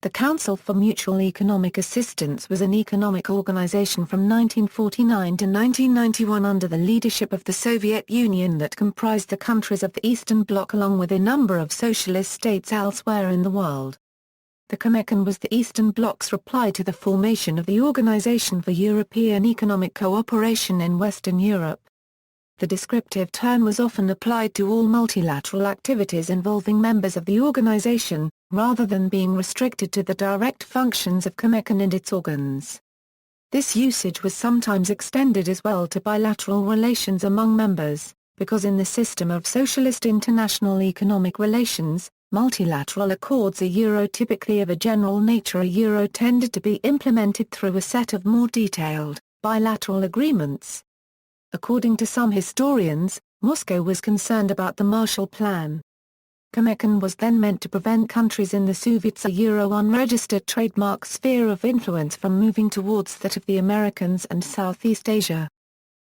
The Council for Mutual Economic Assistance was an economic organization from 1949 to 1991 under the leadership of the Soviet Union that comprised the countries of the Eastern Bloc along with a number of socialist states elsewhere in the world. The Comecon was the Eastern Bloc's reply to the formation of the Organization for European Economic Cooperation in Western Europe. The descriptive term was often applied to all multilateral activities involving members of the organization, rather than being restricted to the direct functions of Comecon and its organs. This usage was sometimes extended as well to bilateral relations among members, because in the system of socialist international economic relations, multilateral accords are typically of a general nature. Tended to be implemented through a set of more detailed, bilateral agreements. According to some historians, Moscow was concerned about the Marshall Plan. Comecon was then meant to prevent countries in the Soviet's unregistered trademark sphere of influence from moving towards that of the Americans and Southeast Asia.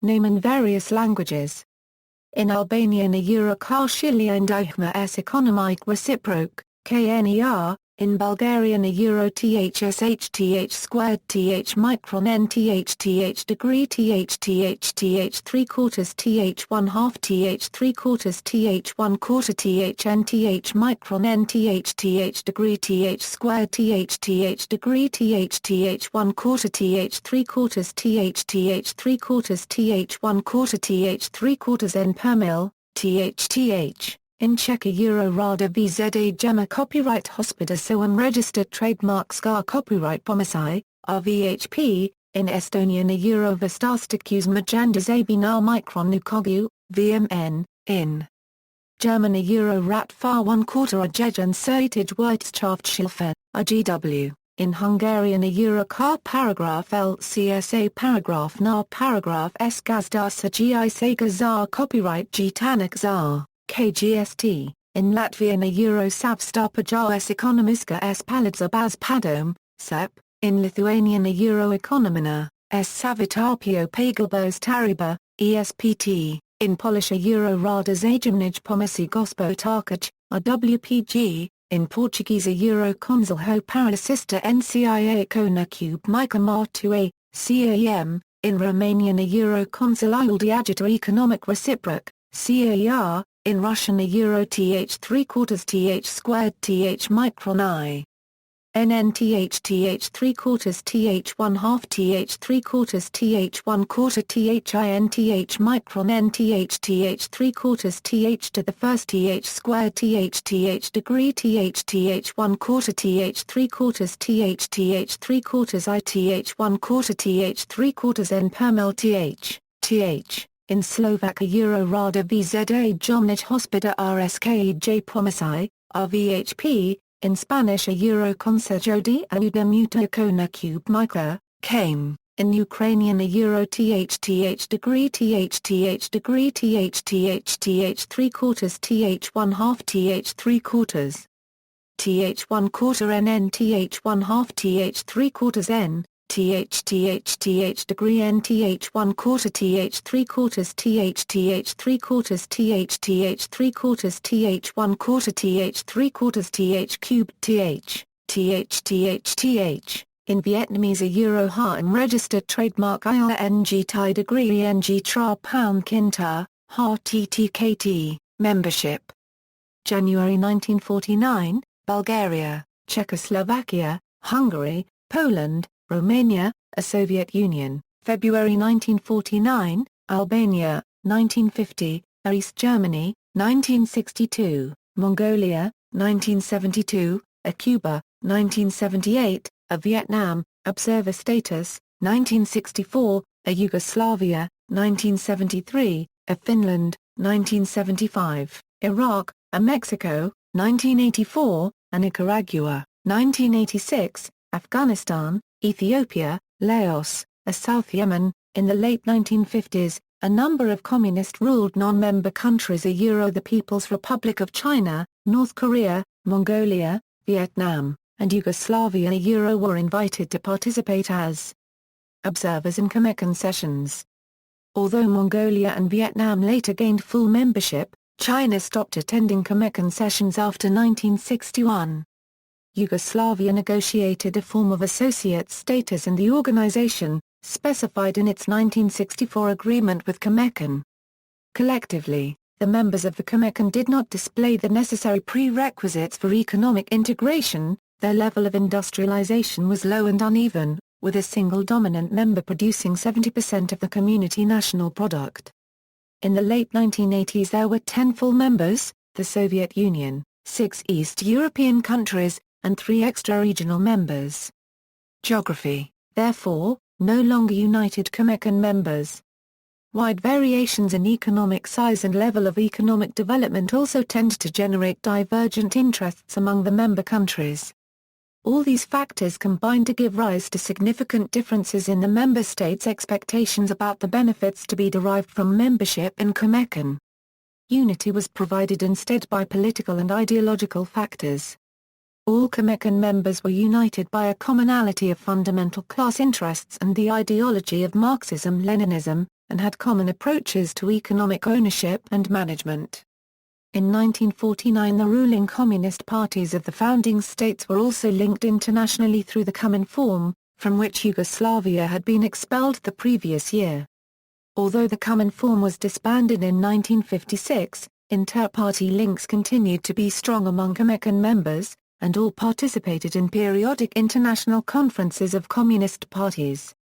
Name in various languages. In Albania Karshilya and Sovet Ekonomike Reciproc, KNER. In Bulgarian THSH squared th micron nth degree th 3/4 th 1/2 th 3/4 th 1/4 th nth micron nth degree th squared th degree th 1/4 th 3/4 th 3/4 th 1/4 th 3/4 n per mil, th. In Czech Rada VZA Gemma Copyright Hospoda so unregistered trademark SCAR Copyright Pomoci, RVHP, in Estonian Vestastakus Majanda Zabina Micron Nukogu, VMN, in German Rat Far 1/4 Ajejan Sertage Wirtschaftshilfe, IGW, in Hungarian Car Paragraph LCSA Paragraph Na Paragraph S Gazdasa GI Sega Zar Copyright G Tanak Zar. KGST, in Latvian Savstarpajas Ekonomiska S Paladza Baz Padom, SEP, in Lithuanian Ekonomina, S Savitarpio Pagalbos Tariba, ESPT, in Polish Rada Zajemnij Pomoci Gospodarkach, RWPG, in Portuguese Conselho para Assista NCIA Econacube Mica Mar2A, CAM, in Romanian Conselul de Agita Economic Reciproc, CAR, in Russian th 3/4 th squared th micron I. NNTH 3/4 th 1/2 th 3/4 th 1/4 THINTH micron NTH 3/4 th to the first th squared th degree th 1/4 th 3/4 th 3/4 ITH 1/4 th 3/4 n per mil th. In Slovak Rada VZA Jomnich Hospoda RSKJ Pomoci, RVHP, in Spanish Consejo de Ayuda Mutua Econacube Mica, came, in Ukrainian th degree th degree th 3/4 th 1/2 th 3/4 th 1/4 nth 1/2 th 3/4 n th degree nth 1/4 th 3/4 th 3/4 th 3/4 th 1/4 th 3/4 th cubed th. In Vietnamese Ha registered trademark ILNG Thai degree ng tra pound kinta, Ha TTKT, membership. January 1949, Bulgaria, Czechoslovakia, Hungary, Poland, Romania, a Soviet Union, February 1949, Albania, 1950, East Germany, 1962, Mongolia, 1972, Cuba, 1978, Vietnam, observer status, 1964, Yugoslavia, 1973, Finland, 1975, Iraq, Mexico, 1984, Nicaragua, 1986, Afghanistan, Ethiopia, Laos, South Yemen. In the late 1950s, a number of communist-ruled non-member countries the People's Republic of China, North Korea, Mongolia, Vietnam, and Yugoslavia were invited to participate as observers in Comecon sessions. Although Mongolia and Vietnam later gained full membership, China stopped attending Comecon sessions after 1961. Yugoslavia negotiated a form of associate status in the organization, specified in its 1964 agreement with Comecon. Collectively, the members of the Comecon did not display the necessary prerequisites for economic integration. Their level of industrialization was low and uneven, with a single dominant member producing 70% of the community national product. In the late 1980s there were 10 full members, the Soviet Union, 6 East European countries, and 3 extra-regional members. Geography, therefore, no longer united Comecon members. Wide variations in economic size and level of economic development also tend to generate divergent interests among the member countries. All these factors combine to give rise to significant differences in the member states' expectations about the benefits to be derived from membership in Comecon. Unity was provided instead by political and ideological factors. All Comecon members were united by a commonality of fundamental class interests and the ideology of Marxism-Leninism, and had common approaches to economic ownership and management. In 1949 the ruling communist parties of the founding states were also linked internationally through the Cominform, from which Yugoslavia had been expelled the previous year. Although the Cominform was disbanded in 1956, inter-party links continued to be strong among Comecon members, and all participated in periodic international conferences of communist parties.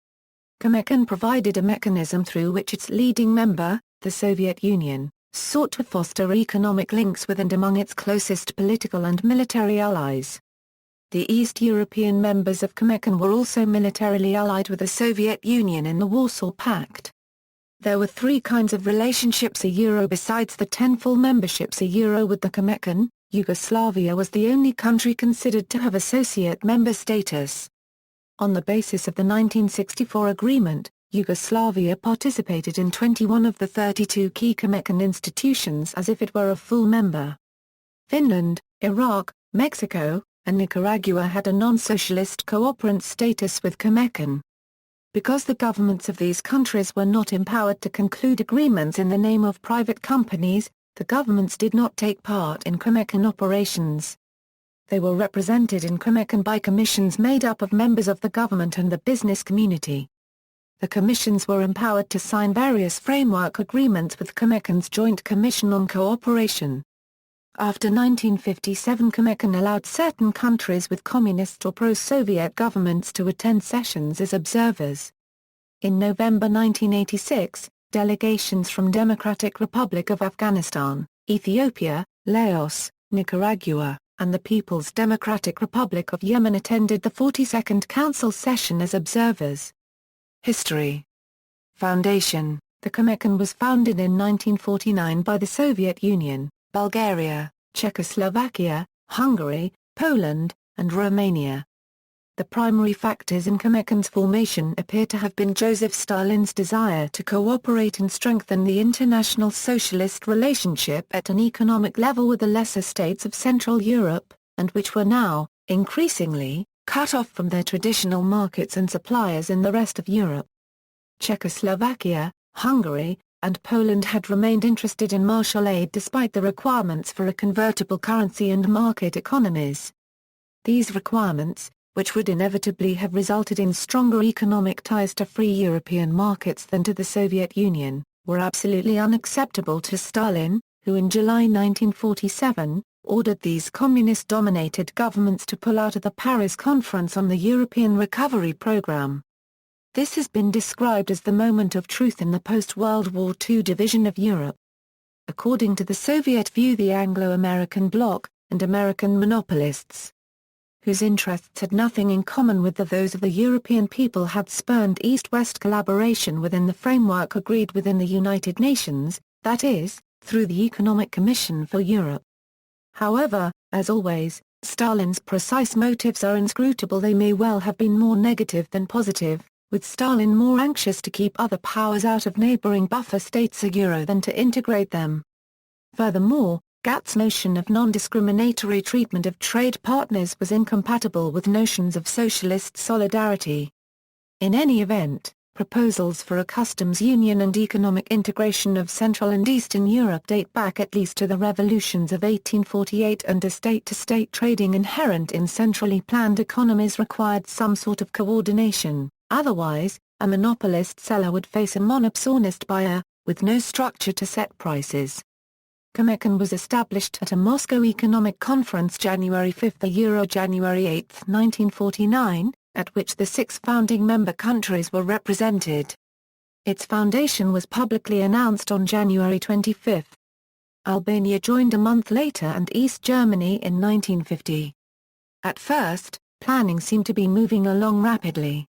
Comecon provided a mechanism through which its leading member, the Soviet Union, sought to foster economic links with and among its closest political and military allies. The East European members of Comecon were also militarily allied with the Soviet Union in the Warsaw Pact. There were 3 kinds of relationships besides the 10 full memberships with the Comecon. Yugoslavia was the only country considered to have associate member status. On the basis of the 1964 agreement, Yugoslavia participated in 21 of the 32 key Comecon institutions as if it were a full member. Finland, Iraq, Mexico, and Nicaragua had a non-socialist cooperant status with Comecon. Because the governments of these countries were not empowered to conclude agreements in the name of private companies, the governments did not take part in Comecon operations. They were represented in Comecon by commissions made up of members of the government and the business community. The commissions were empowered to sign various framework agreements with Comecon's Joint Commission on Cooperation. After 1957 Comecon allowed certain countries with communist or pro-Soviet governments to attend sessions as observers. In November 1986, delegations from Democratic Republic of Afghanistan, Ethiopia, Laos, Nicaragua, and the People's Democratic Republic of Yemen attended the 42nd Council session as observers. History. Foundation. The Comecon was founded in 1949 by the Soviet Union, Bulgaria, Czechoslovakia, Hungary, Poland, and Romania. The primary factors in Comecon's formation appear to have been Joseph Stalin's desire to cooperate and strengthen the international socialist relationship at an economic level with the lesser states of Central Europe, and which were now, increasingly, cut off from their traditional markets and suppliers in the rest of Europe. Czechoslovakia, Hungary, and Poland had remained interested in martial aid despite the requirements for a convertible currency and market economies. These requirements, which would inevitably have resulted in stronger economic ties to free European markets than to the Soviet Union, were absolutely unacceptable to Stalin, who in July 1947, ordered these communist-dominated governments to pull out of the Paris Conference on the European Recovery Programme. This has been described as the moment of truth in the post-World War II division of Europe. According to the Soviet view, the Anglo-American bloc, and American monopolists, whose interests had nothing in common with those of the European people, had spurned East-West collaboration within the framework agreed within the United Nations, that is, through the Economic Commission for Europe. However, as always, Stalin's precise motives are inscrutable. They may well have been more negative than positive, with Stalin more anxious to keep other powers out of neighboring buffer states than to integrate them. Furthermore, GATT's notion of non-discriminatory treatment of trade partners was incompatible with notions of socialist solidarity. In any event, Proposals for a customs union and economic integration of Central and Eastern Europe date back at least to the revolutions of 1848, and a state-to-state trading inherent in centrally planned economies required some sort of coordination, otherwise, a monopolist seller would face a monopsonist buyer, with no structure to set prices. Comecon was established at a Moscow Economic Conference January 5 January 8, 1949, at which the 6 founding member countries were represented. Its foundation was publicly announced on January 25. Albania joined a month later and East Germany in 1950. At first, planning seemed to be moving along rapidly.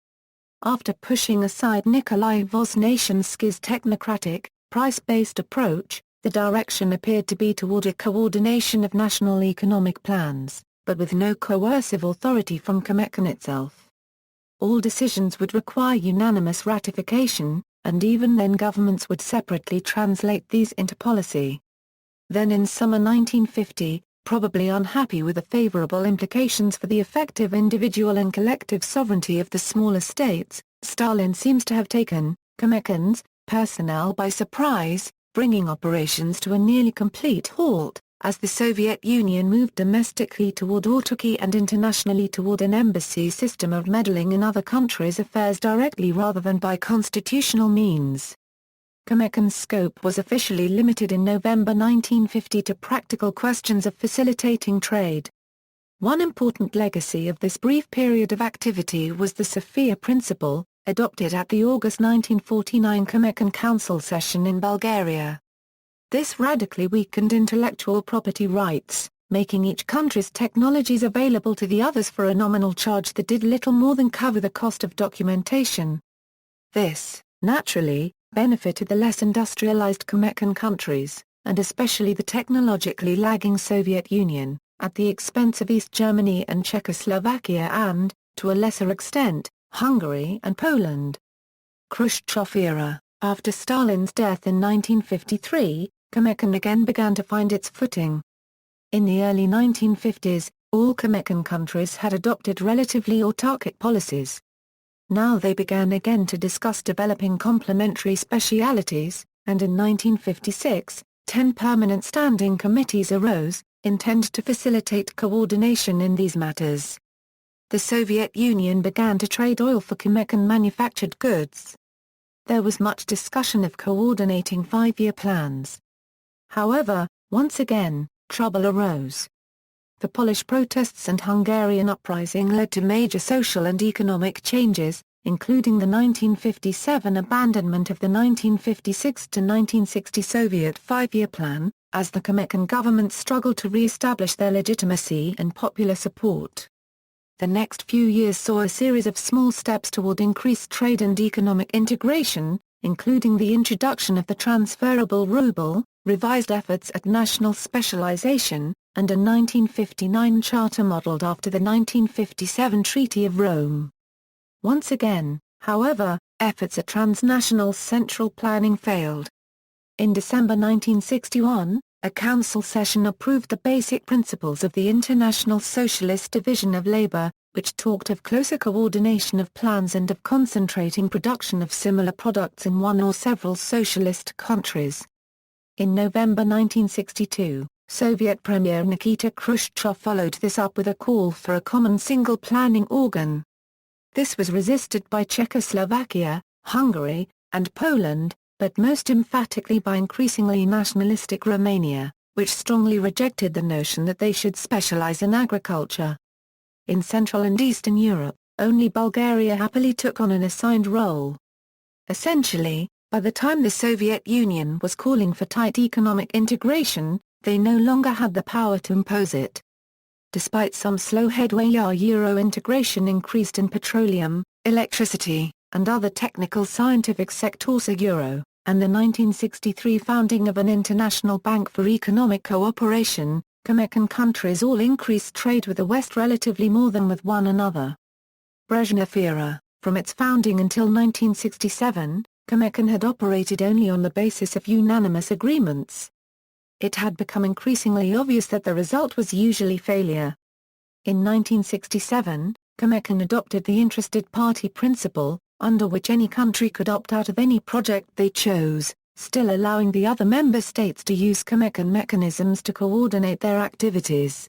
After pushing aside Nikolai Voznasensky's technocratic, price-based approach, the direction appeared to be toward a coordination of national economic plans, but with no coercive authority from Comecon itself. All decisions would require unanimous ratification, and even then governments would separately translate these into policy. Then in summer 1950, probably unhappy with the favorable implications for the effective individual and collective sovereignty of the smaller states, Stalin seems to have taken Comecon's personnel by surprise, bringing operations to a nearly complete halt, as the Soviet Union moved domestically toward autarky and internationally toward an embassy system of meddling in other countries' affairs directly rather than by constitutional means. Comecon's scope was officially limited in November 1950 to practical questions of facilitating trade. One important legacy of this brief period of activity was the Sofia Principle, adopted at the August 1949 Comecon Council session in Bulgaria. This radically weakened intellectual property rights, making each country's technologies available to the others for a nominal charge that did little more than cover the cost of documentation. This, naturally, benefited the less industrialized Comecon countries, and especially the technologically lagging Soviet Union, at the expense of East Germany and Czechoslovakia and, to a lesser extent, Hungary and Poland. Khrushchev era. After Stalin's death in 1953, Comecon again began to find its footing. In the early 1950s, all Comecon countries had adopted relatively autarkic policies. Now they began again to discuss developing complementary specialities, and in 1956, 10 permanent standing committees arose, intended to facilitate coordination in these matters. The Soviet Union began to trade oil for Comecon manufactured goods. There was much discussion of coordinating 5-year plans. However, once again, trouble arose. The Polish protests and Hungarian uprising led to major social and economic changes, including the 1957 abandonment of the 1956-1960 Soviet 5-year plan, as the Comecon government struggled to re-establish their legitimacy and popular support. The next few years saw a series of small steps toward increased trade and economic integration, including the introduction of the transferable ruble, revised efforts at national specialization, and a 1959 charter modeled after the 1957 Treaty of Rome. Once again, however, efforts at transnational central planning failed. In December 1961, a council session approved the basic principles of the International Socialist Division of Labor, which talked of closer coordination of plans and of concentrating production of similar products in one or several socialist countries. In November 1962, Soviet Premier Nikita Khrushchev followed this up with a call for a common single planning organ. This was resisted by Czechoslovakia, Hungary, and Poland, but most emphatically by increasingly nationalistic Romania, which strongly rejected the notion that they should specialize in agriculture. In Central and Eastern Europe, only Bulgaria happily took on an assigned role. Essentially, by the time the Soviet Union was calling for tight economic integration, they no longer had the power to impose it. Despite some slow headway, Euro integration increased in petroleum, electricity, and other technical scientific sectors Euro, and the 1963 founding of an International Bank for Economic Cooperation, Comecon countries all increased trade with the West relatively more than with one another. Brezhnev era. From its founding until 1967, Comecon had operated only on the basis of unanimous agreements. It had become increasingly obvious that the result was usually failure. In 1967, Comecon adopted the interested party principle, under which any country could opt out of any project they chose, still allowing the other member states to use Comecon mechanisms to coordinate their activities.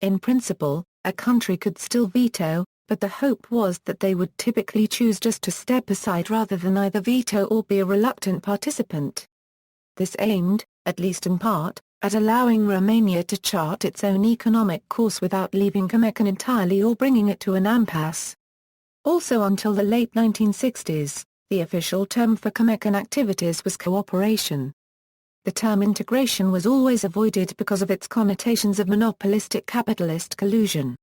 In principle, a country could still veto, but the hope was that they would typically choose just to step aside rather than either veto or be a reluctant participant. This aimed, at least in part, at allowing Romania to chart its own economic course without leaving Comecon entirely or bringing it to an impasse. Also until the late 1960s, the official term for Comecon activities was cooperation. The term integration was always avoided because of its connotations of monopolistic capitalist collusion.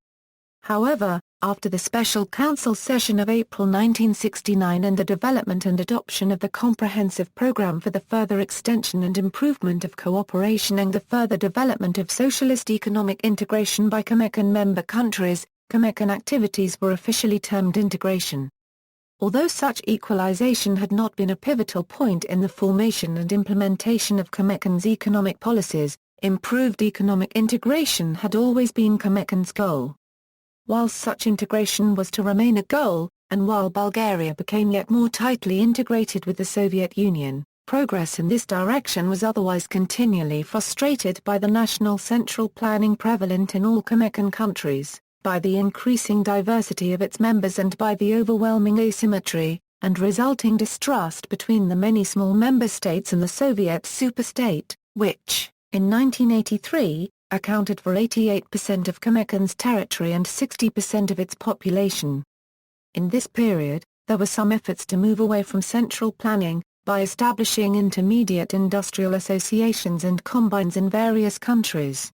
However, after the Special Council session of April 1969 and the development and adoption of the Comprehensive Programme for the further extension and improvement of cooperation and the further development of socialist economic integration by Comecon member countries, Comecon activities were officially termed integration. Although such equalization had not been a pivotal point in the formation and implementation of Comecon's economic policies, improved economic integration had always been Comecon's goal. While such integration was to remain a goal, and while Bulgaria became yet more tightly integrated with the Soviet Union, progress in this direction was otherwise continually frustrated by the national central planning prevalent in all Comecon countries, by the increasing diversity of its members and by the overwhelming asymmetry, and resulting distrust between the many small member states and the Soviet superstate, which, in 1983, accounted for 88% of Comecon's territory and 60% of its population. In this period, there were some efforts to move away from central planning, by establishing intermediate industrial associations and combines in various countries.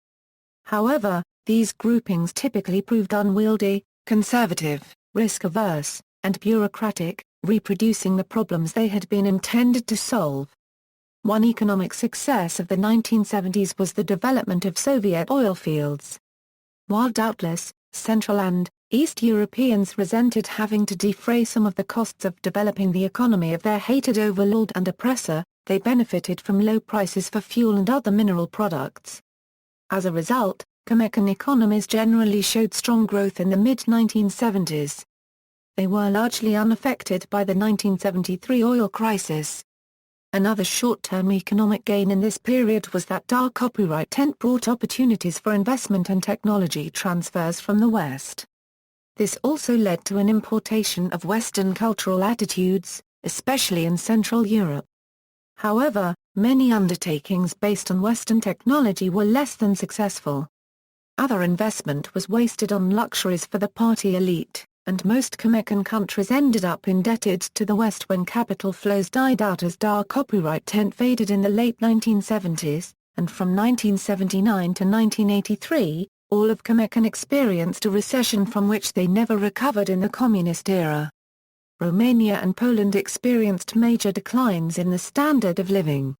However, these groupings typically proved unwieldy, conservative, risk-averse, and bureaucratic, reproducing the problems they had been intended to solve. One economic success of the 1970s was the development of Soviet oil fields. While doubtless, Central and East Europeans resented having to defray some of the costs of developing the economy of their hated overlord and oppressor, they benefited from low prices for fuel and other mineral products. As a result, Comecon economies generally showed strong growth in the mid-1970s. They were largely unaffected by the 1973 oil crisis. Another short-term economic gain in this period was that dark copyright tent brought opportunities for investment and technology transfers from the West. This also led to an importation of Western cultural attitudes, especially in Central Europe. However, many undertakings based on Western technology were less than successful. Other investment was wasted on luxuries for the party elite, and most Comecon countries ended up indebted to the West when capital flows died out as dark copyright tent faded in the late 1970s, and from 1979 to 1983, all of Comecon experienced a recession from which they never recovered in the communist era. Romania and Poland experienced major declines in the standard of living.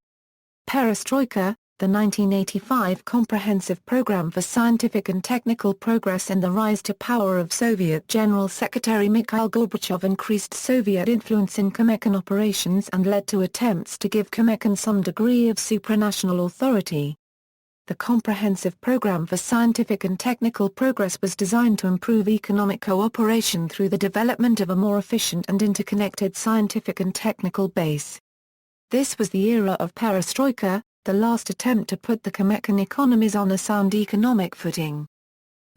Perestroika, the 1985 Comprehensive Program for Scientific and Technical Progress and the rise to power of Soviet General Secretary Mikhail Gorbachev increased Soviet influence in Comecon operations and led to attempts to give Comecon some degree of supranational authority. The Comprehensive Program for Scientific and Technical Progress was designed to improve economic cooperation through the development of a more efficient and interconnected scientific and technical base. This was the era of Perestroika, the last attempt to put the Comecon economies on a sound economic footing.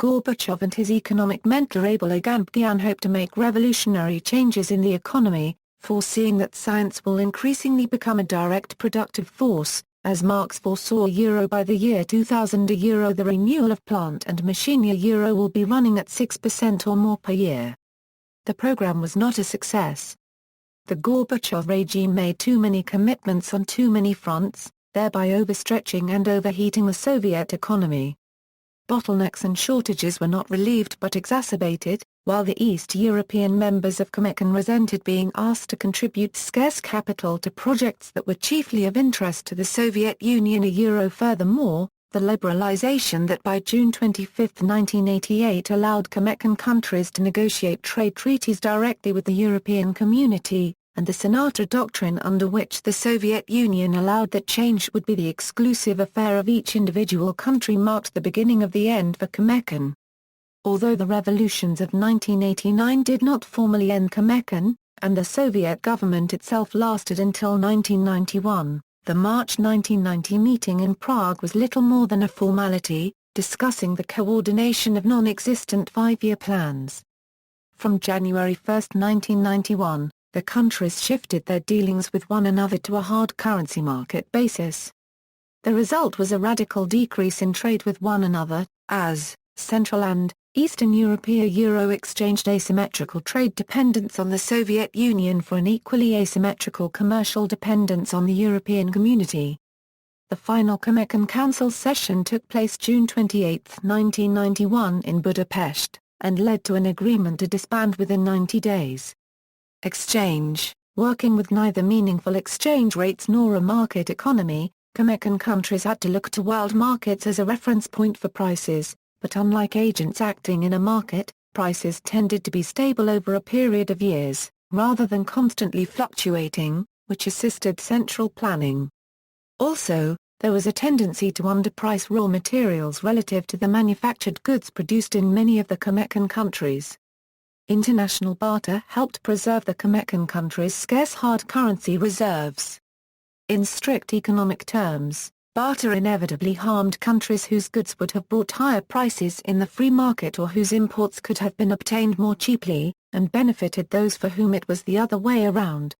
Gorbachev and his economic mentor Abel Agambyan hoped to make revolutionary changes in the economy, foreseeing that science will increasingly become a direct productive force, as Marx foresaw by the year 2000 the renewal of plant and machinery will be running at 6% or more per year. The program was not a success. The Gorbachev regime made too many commitments on too many fronts, thereby overstretching and overheating the Soviet economy. Bottlenecks and shortages were not relieved but exacerbated, while the East European members of Comecon resented being asked to contribute scarce capital to projects that were chiefly of interest to the Soviet Union. Furthermore, the liberalization that by June 25, 1988 allowed Comecon countries to negotiate trade treaties directly with the European Community, and the Sinatra Doctrine under which the Soviet Union allowed that change would be the exclusive affair of each individual country marked the beginning of the end for Comecon. Although the revolutions of 1989 did not formally end Comecon, and the Soviet government itself lasted until 1991. The March 1990 meeting in Prague was little more than a formality, discussing the coordination of non-existent five-year plans. From January 1, 1991, the countries shifted their dealings with one another to a hard currency market basis. The result was a radical decrease in trade with one another, as Central and Eastern European euro exchanged asymmetrical trade dependence on the Soviet Union for an equally asymmetrical commercial dependence on the European Community. The final Comecon Council session took place June 28, 1991 in Budapest, and led to an agreement to disband within 90 days. Exchange, working with neither meaningful exchange rates nor a market economy, Comecon countries had to look to world markets as a reference point for prices. But unlike agents acting in a market, prices tended to be stable over a period of years, rather than constantly fluctuating, which assisted central planning. Also, there was a tendency to underprice raw materials relative to the manufactured goods produced in many of the Comecon countries. International barter helped preserve the Comecon countries' scarce hard currency reserves. In strict economic terms, barter inevitably harmed countries whose goods would have brought higher prices in the free market or whose imports could have been obtained more cheaply, and benefited those for whom it was the other way around.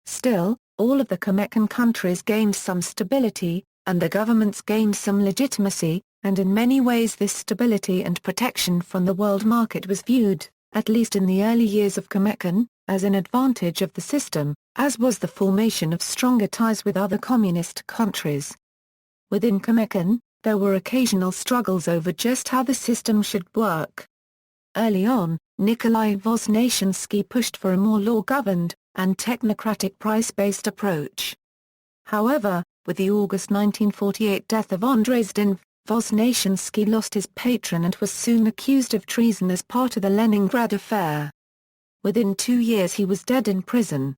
Still, all of the Comecon countries gained some stability, and the governments gained some legitimacy, and in many ways this stability and protection from the world market was viewed, at least in the early years of Comecon, as an advantage of the system, as was the formation of stronger ties with other communist countries. Within Comecon, there were occasional struggles over just how the system should work. Early on, Nikolai Voznesensky pushed for a more law-governed, and technocratic price-based approach. However, with the August 1948 death of Andrei Zhdanov, Voznesensky lost his patron and was soon accused of treason as part of the Leningrad affair. Within 2 years he was dead in prison.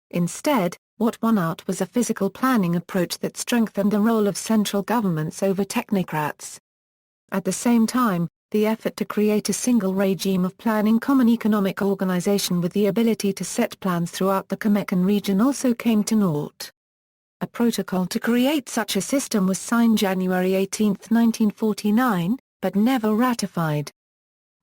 Instead, what won out was a physical planning approach that strengthened the role of central governments over technocrats. At the same time, the effort to create a single regime of planning common economic organization with the ability to set plans throughout the Comecon region also came to naught. A protocol to create such a system was signed January 18, 1949, but never ratified.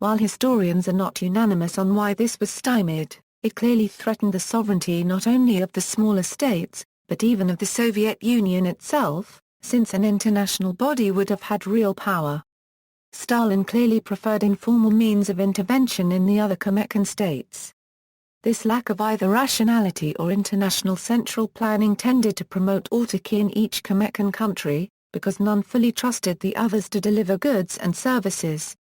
While historians are not unanimous on why this was stymied, it clearly threatened the sovereignty not only of the smaller states, but even of the Soviet Union itself, since an international body would have had real power. Stalin clearly preferred informal means of intervention in the other Comecon states. This lack of either rationality or international central planning tended to promote autarky in each Comecon country, because none fully trusted the others to deliver goods and services.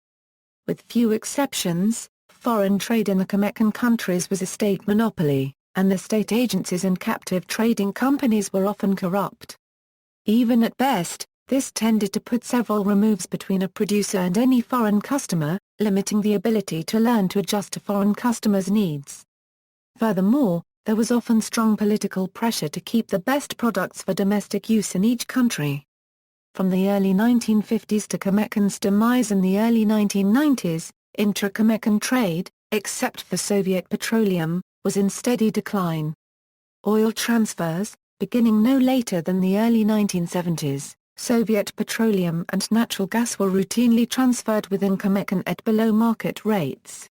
With few exceptions, foreign trade in the Comecon countries was a state monopoly, and the state agencies and captive trading companies were often corrupt. Even at best, this tended to put several removes between a producer and any foreign customer, limiting the ability to learn to adjust to foreign customers' needs. Furthermore, there was often strong political pressure to keep the best products for domestic use in each country. From the early 1950s to Comecon's demise in the early 1990s, intra-Comecon trade, except for Soviet petroleum, was in steady decline. Oil transfers, beginning no later than the early 1970s, Soviet petroleum and natural gas were routinely transferred within Comecon at below market rates.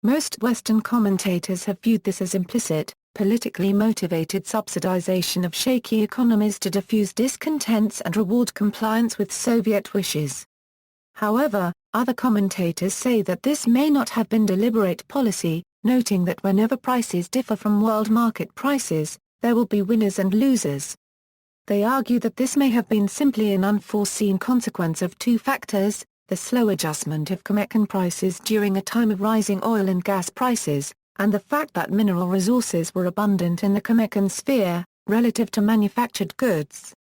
Most Western commentators have viewed this as implicit, politically motivated subsidization of shaky economies to diffuse discontents and reward compliance with Soviet wishes. However, other commentators say that this may not have been deliberate policy, noting that whenever prices differ from world market prices, there will be winners and losers. They argue that this may have been simply an unforeseen consequence of two factors: the slow adjustment of Comecon prices during a time of rising oil and gas prices, and the fact that mineral resources were abundant in the Comecon sphere, relative to manufactured goods.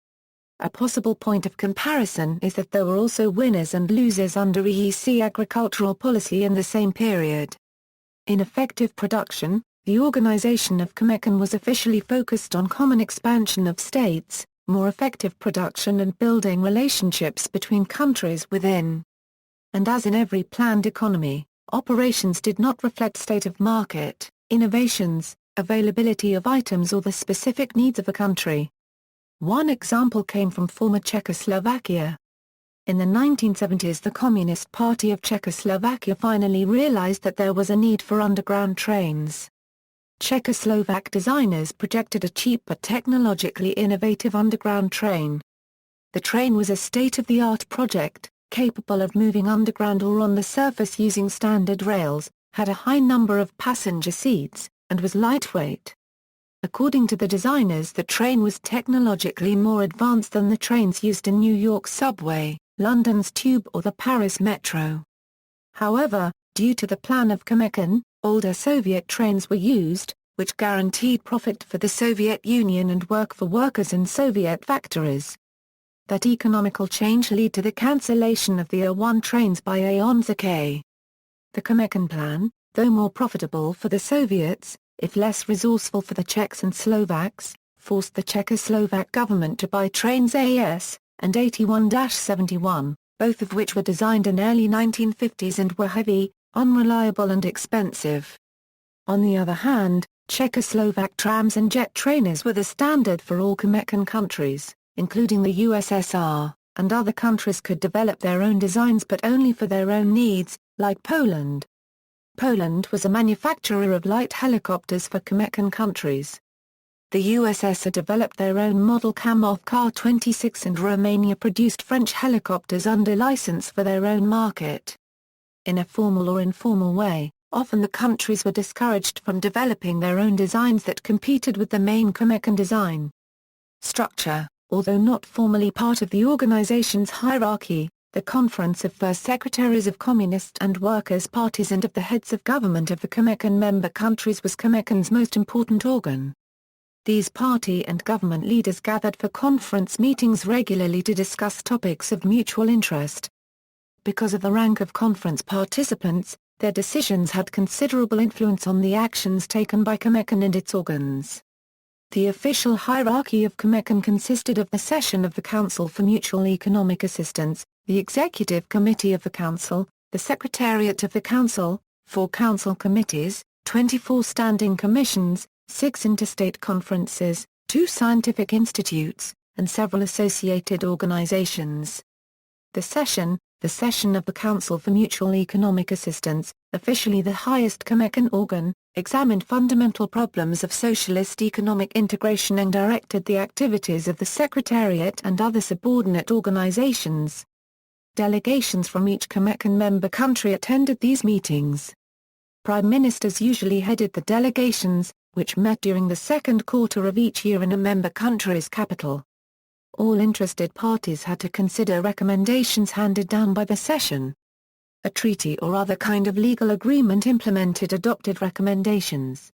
A possible point of comparison is that there were also winners and losers under EEC agricultural policy in the same period. In effective production, the organization of Comecon was officially focused on common expansion of states, more effective production and building relationships between countries within. And as in every planned economy, operations did not reflect state of market, innovations, availability of items or the specific needs of a country. One example came from former Czechoslovakia. In the 1970s, the Communist Party of Czechoslovakia finally realized that there was a need for underground trains. Czechoslovak designers projected a cheap but technologically innovative underground train. The train was a state-of-the-art project, capable of moving underground or on the surface using standard rails, had a high number of passenger seats, and was lightweight. According to the designers, the train was technologically more advanced than the trains used in New York's subway, London's tube or the Paris metro. However, due to the plan of Comecon, older Soviet trains were used, which guaranteed profit for the Soviet Union and work for workers in Soviet factories. That economical change led to the cancellation of the A1 trains by Aeon Zakay. The Comecon plan, though more profitable for the Soviets, if less resourceful for the Czechs and Slovaks, forced the Czechoslovak government to buy trains AS and 81-71, both of which were designed in early 1950s and were heavy, unreliable and expensive. On the other hand, Czechoslovak trams and jet trainers were the standard for all Comecon countries, including the USSR, and other countries could develop their own designs but only for their own needs, like Poland. Poland was a manufacturer of light helicopters for Comecon countries. The USSR developed their own model Kamov Kar-26 and Romania produced French helicopters under license for their own market. In a formal or informal way, often the countries were discouraged from developing their own designs that competed with the main Comecon design. Structure: although not formally part of the organization's hierarchy, the Conference of First Secretaries of Communist and Workers' Parties and of the heads of government of the Comecon member countries was Comecon's most important organ. These party and government leaders gathered for conference meetings regularly to discuss topics of mutual interest. Because of the rank of conference participants, their decisions had considerable influence on the actions taken by Comecon and its organs. The official hierarchy of Comecon consisted of the session of the Council for Mutual Economic Assistance, the Executive Committee of the Council, the Secretariat of the Council, 4 Council Committees, 24 Standing Commissions, 6 Interstate Conferences, 2 Scientific Institutes, and several associated organizations. The session of the Council for Mutual Economic Assistance, officially the highest Comecon organ, examined fundamental problems of socialist economic integration and directed the activities of the Secretariat and other subordinate organizations. Delegations from each Comecon member country attended these meetings. Prime ministers usually headed the delegations, which met during the second quarter of each year in a member country's capital. All interested parties had to consider recommendations handed down by the session. A treaty or other kind of legal agreement implemented adopted recommendations.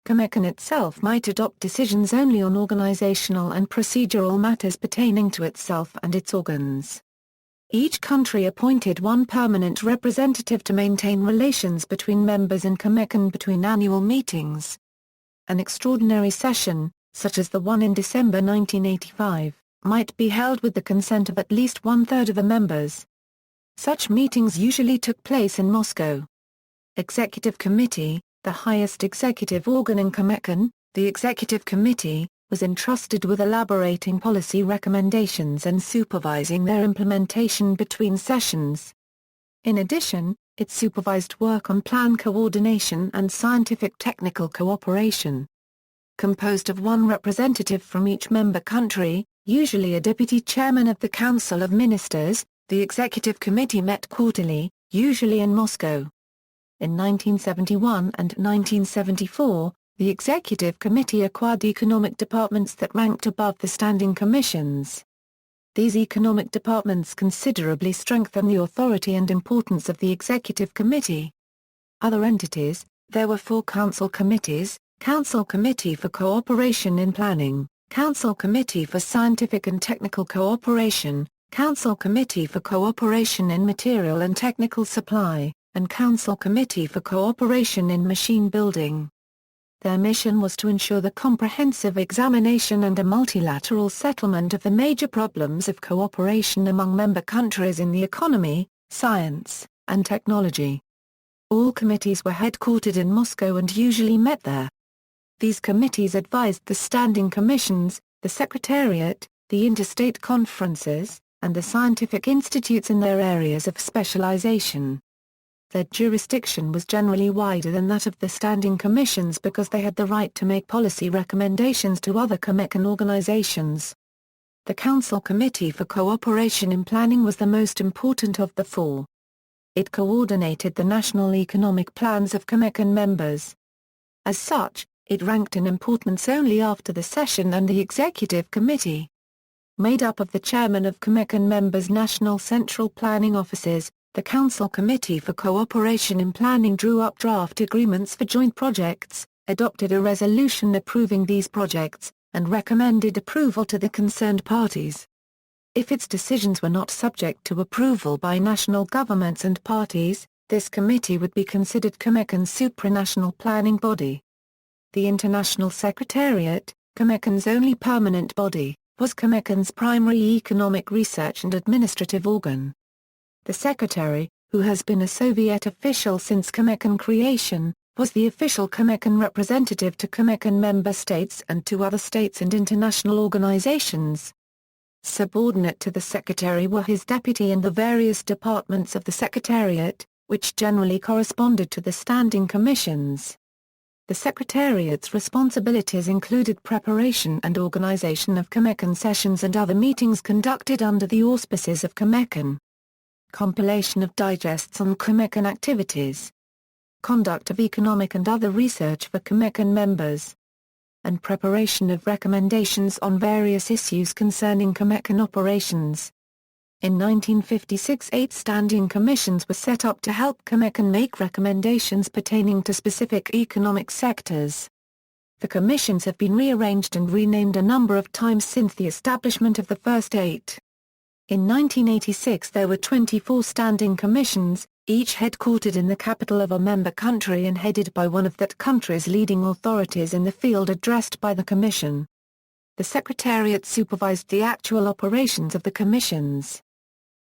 Comecon itself might adopt decisions only on organizational and procedural matters pertaining to itself and its organs. Each country appointed one permanent representative to maintain relations between members and Comecon between annual meetings. An extraordinary session, such as the one in December 1985, might be held with the consent of at least 1/3 of the members. Such meetings usually took place in Moscow. Executive Committee, the highest executive organ in Comecon, the Executive Committee, was entrusted with elaborating policy recommendations and supervising their implementation between sessions. In addition, it supervised work on plan coordination and scientific technical cooperation. Composed of one representative from each member country, usually a deputy chairman of the Council of Ministers, the Executive Committee met quarterly, usually in Moscow. In 1971 and 1974, the Executive Committee acquired economic departments that ranked above the standing commissions. These economic departments considerably strengthen the authority and importance of the Executive Committee. Other entities: there were 4 Council Committees, Council Committee for Cooperation in Planning, Council Committee for Scientific and Technical Cooperation, Council Committee for Cooperation in Material and Technical Supply, and Council Committee for Cooperation in Machine Building. Their mission was to ensure the comprehensive examination and a multilateral settlement of the major problems of cooperation among member countries in the economy, science, and technology. All committees were headquartered in Moscow and usually met there. These committees advised the standing commissions, the secretariat, the interstate conferences, and the scientific institutes in their areas of specialization. Their jurisdiction was generally wider than that of the standing commissions because they had the right to make policy recommendations to other Comecon organizations. The Council Committee for Cooperation in Planning was the most important of the four. It coordinated the national economic plans of Comecon members. As such, it ranked in importance only after the session and the Executive Committee. Made up of the chairman of Comecon members' national central planning offices, the Council Committee for Cooperation in Planning drew up draft agreements for joint projects, adopted a resolution approving these projects, and recommended approval to the concerned parties. If its decisions were not subject to approval by national governments and parties, this committee would be considered Comecon's supranational planning body. The International Secretariat, Comecon's only permanent body, was Comecon's primary economic research and administrative organ. The Secretary, who has been a Soviet official since Comecon creation, was the official Comecon representative to Comecon member states and to other states and international organizations. Subordinate to the Secretary were his deputy and the various departments of the Secretariat, which generally corresponded to the standing commissions. The Secretariat's responsibilities included preparation and organization of Comecon sessions and other meetings conducted under the auspices of Comecon. Compilation of digests on Comecon activities. Conduct of economic and other research for Comecon members. And preparation of recommendations on various issues concerning Comecon operations. In 1956 8 standing commissions were set up to help Comecon make recommendations pertaining to specific economic sectors. The commissions have been rearranged and renamed a number of times since the establishment of the first 8. In 1986 there were 24 standing commissions, each headquartered in the capital of a member country and headed by one of that country's leading authorities in the field addressed by the Commission. The Secretariat supervised the actual operations of the commissions.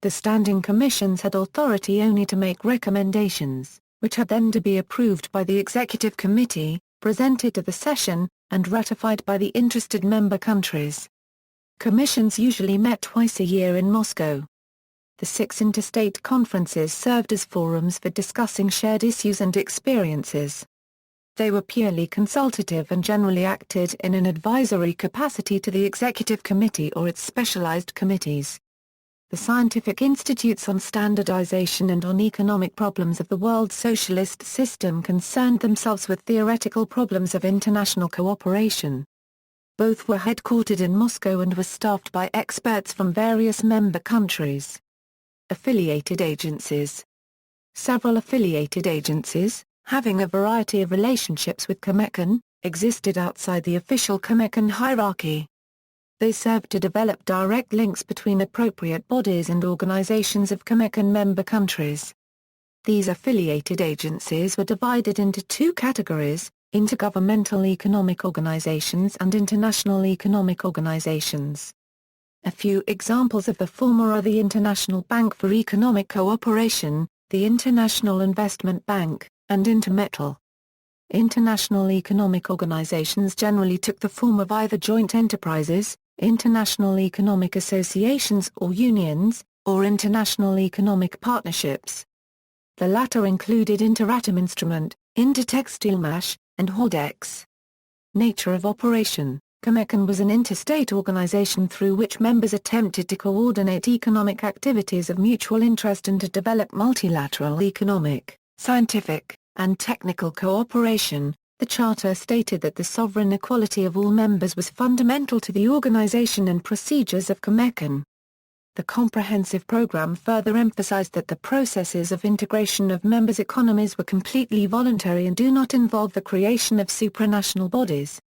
The standing commissions had authority only to make recommendations, which had then to be approved by the Executive Committee, presented to the session, and ratified by the interested member countries. Commissions usually met twice a year in Moscow. The 6 interstate conferences served as forums for discussing shared issues and experiences. They were purely consultative and generally acted in an advisory capacity to the Executive Committee or its specialized committees. The scientific institutes on standardization and on economic problems of the world socialist system concerned themselves with theoretical problems of international cooperation. Both were headquartered in Moscow and were staffed by experts from various member countries. Affiliated agencies. Several affiliated agencies, having a variety of relationships with Comecon, existed outside the official Comecon hierarchy. They served to develop direct links between appropriate bodies and organizations of Comecon member countries. These affiliated agencies were divided into 2 categories, intergovernmental economic organizations and international economic organizations. A few examples of the former are the International Bank for Economic Cooperation, the International Investment Bank, and Intermetal. International economic organizations generally took the form of either joint enterprises, international economic associations or unions, or international economic partnerships. The latter included Interatom Instrument, Intertextilmash, and Hordex. Nature of operation. Comecon was an interstate organization through which members attempted to coordinate economic activities of mutual interest and to develop multilateral economic, scientific, and technical cooperation. The Charter stated that the sovereign equality of all members was fundamental to the organization and procedures of Comecon. The comprehensive program further emphasized that the processes of integration of members' economies were completely voluntary and do not involve the creation of supranational bodies.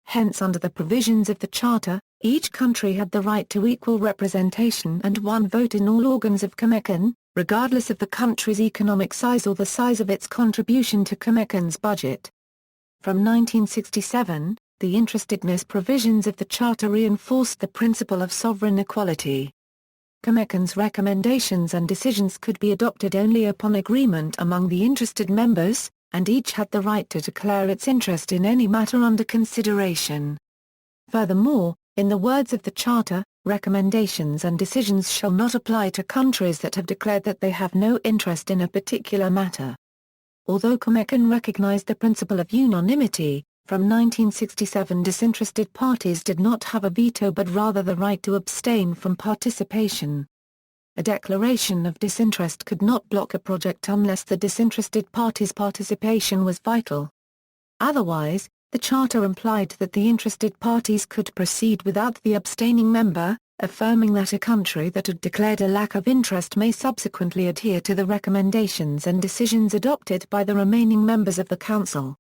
Hence, under the provisions of the Charter, each country had the right to equal representation and one vote in all organs of Comecon, regardless of the country's economic size or the size of its contribution to Comecon's budget. From 1967, the interestedness provisions of the Charter reinforced the principle of sovereign equality. Comecon's recommendations and decisions could be adopted only upon agreement among the interested members, and each had the right to declare its interest in any matter under consideration. Furthermore, in the words of the Charter, recommendations and decisions shall not apply to countries that have declared that they have no interest in a particular matter. Although Comecon recognized the principle of unanimity, from 1967 disinterested parties did not have a veto but rather the right to abstain from participation. A declaration of disinterest could not block a project unless the disinterested party's participation was vital. Otherwise, the Charter implied that the interested parties could proceed without the abstaining member, affirming that a country that had declared a lack of interest may subsequently adhere to the recommendations and decisions adopted by the remaining members of the Council.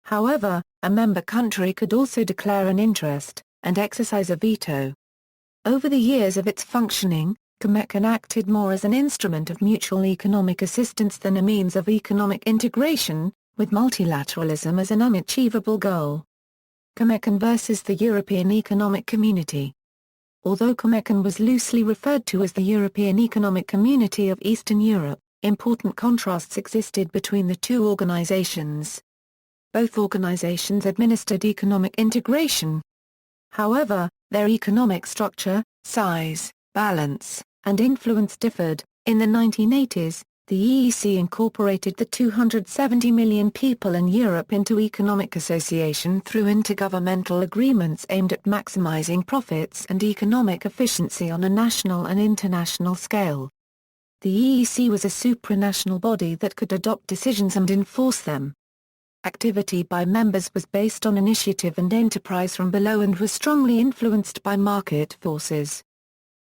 However, a member country could also declare an interest, and exercise a veto. Over the years of its functioning, Comecon acted more as an instrument of mutual economic assistance than a means of economic integration, with multilateralism as an unachievable goal. Comecon versus the European Economic Community. Although Comecon was loosely referred to as the European Economic Community of Eastern Europe, important contrasts existed between the two organizations. Both organizations administered economic integration. However, their economic structure, size, balance, and influence differed. In the 1980s, the EEC incorporated the 270 million people in Europe into economic association through intergovernmental agreements aimed at maximizing profits and economic efficiency on a national and international scale. The EEC was a supranational body that could adopt decisions and enforce them. Activity by members was based on initiative and enterprise from below and was strongly influenced by market forces.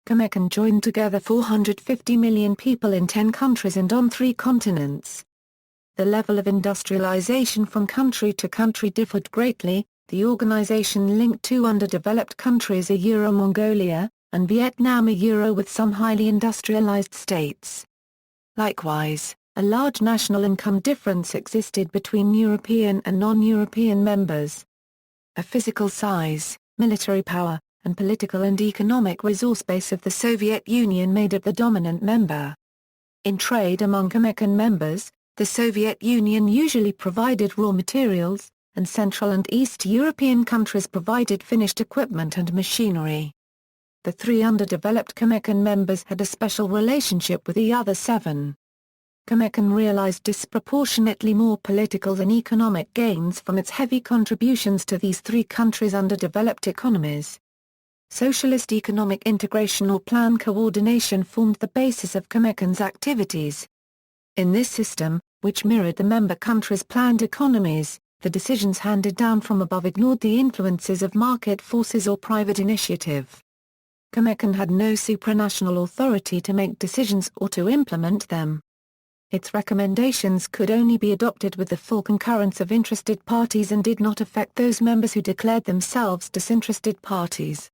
Comecon joined together 450 million people in 10 countries and on 3 continents. The level of industrialization from country to country differed greatly. The organization linked 2 underdeveloped countries, a Mongolia, and Vietnam, a with some highly industrialized states. Likewise, a large national income difference existed between European and non-European members. A physical size, military power, and political and economic resource base of the Soviet Union made it the dominant member. In trade among Comecon members, the Soviet Union usually provided raw materials, and Central and East European countries provided finished equipment and machinery. The 3 underdeveloped Comecon members had a special relationship with the other 7. Comecon realized disproportionately more political than economic gains from its heavy contributions to these 3 countries' underdeveloped economies. Socialist economic integration or plan coordination formed the basis of Comecon's activities. In this system, which mirrored the member countries' planned economies, the decisions handed down from above ignored the influences of market forces or private initiative. Comecon had no supranational authority to make decisions or to implement them. Its recommendations could only be adopted with the full concurrence of interested parties and did not affect those members who declared themselves disinterested parties.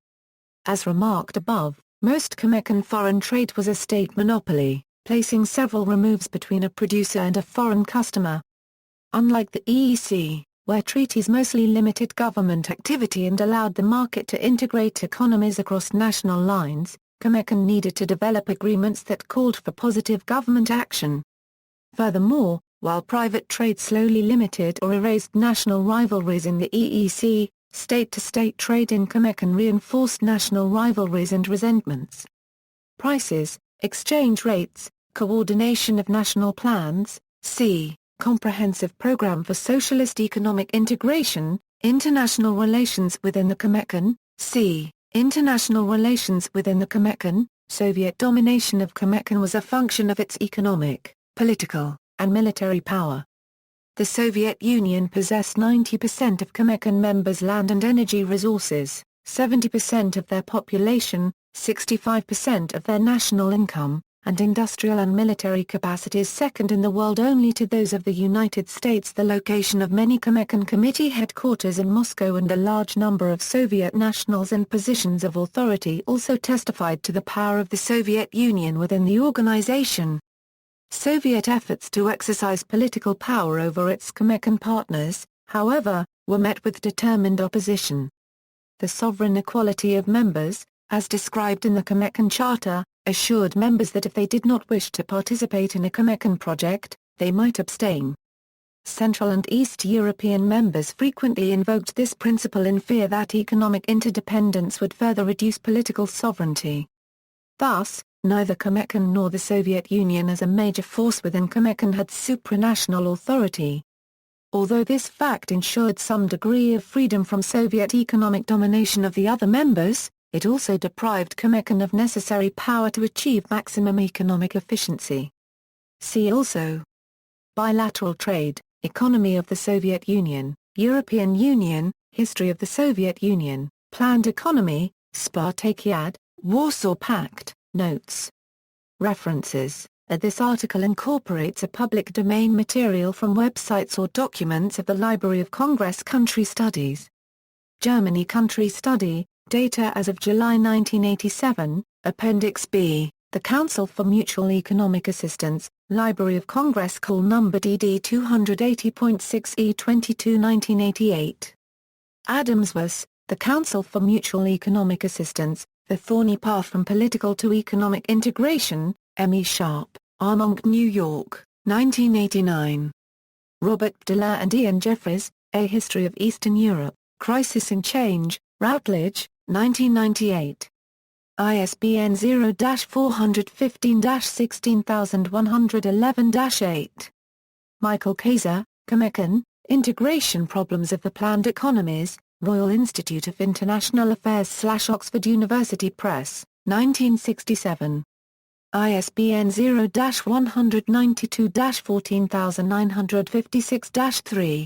As remarked above, most Comecon foreign trade was a state monopoly, placing several removes between a producer and a foreign customer. Unlike the EEC, where treaties mostly limited government activity and allowed the market to integrate economies across national lines, Comecon needed to develop agreements that called for positive government action. Furthermore, while private trade slowly limited or erased national rivalries in the EEC, state-to-state trade in Comecon reinforced national rivalries and resentments. Prices, exchange rates, coordination of national plans, c. Comprehensive Program for Socialist Economic Integration, international relations within the Comecon, c. International relations within the Comecon. Soviet domination of Comecon was a function of its economic, political, and military power. The Soviet Union possessed 90% of Comecon members' land and energy resources, 70% of their population, 65% of their national income, and industrial and military capacities second in the world only to those of the United States. The location of many Comecon committee headquarters in Moscow and a large number of Soviet nationals in positions of authority also testified to the power of the Soviet Union within the organization. Soviet efforts to exercise political power over its Comecon partners, however, were met with determined opposition. The sovereign equality of members, as described in the Comecon Charter, assured members that if they did not wish to participate in a Comecon project, they might abstain. Central and East European members frequently invoked this principle in fear that economic interdependence would further reduce political sovereignty. Thus, neither Comecon nor the Soviet Union as a major force within Comecon had supranational authority. Although this fact ensured some degree of freedom from Soviet economic domination of the other members, it also deprived Comecon of necessary power to achieve maximum economic efficiency. See also: bilateral trade, economy of the Soviet Union, European Union, history of the Soviet Union, planned economy, Spartakiad, Warsaw Pact, notes. References. This article incorporates a public domain material from websites or documents of the Library of Congress Country Studies. Germany Country Study, data as of July 1987, Appendix B, the Council for Mutual Economic Assistance, Library of Congress Call Number DD 280.6E22 1988. Adamsworth, the Council for Mutual Economic Assistance, The Thorny Path from Political to Economic Integration, M. E. Sharp, Armonk, New York, 1989. Robert Bdler and Ian Jeffries, A History of Eastern Europe, Crisis and Change, Routledge, 1998. ISBN 0-415-16111-8. Michael Kaiser, Comecon, Integration Problems of the Planned Economies, Royal Institute of International Affairs/Oxford University Press, 1967. ISBN 0-192-14956-3.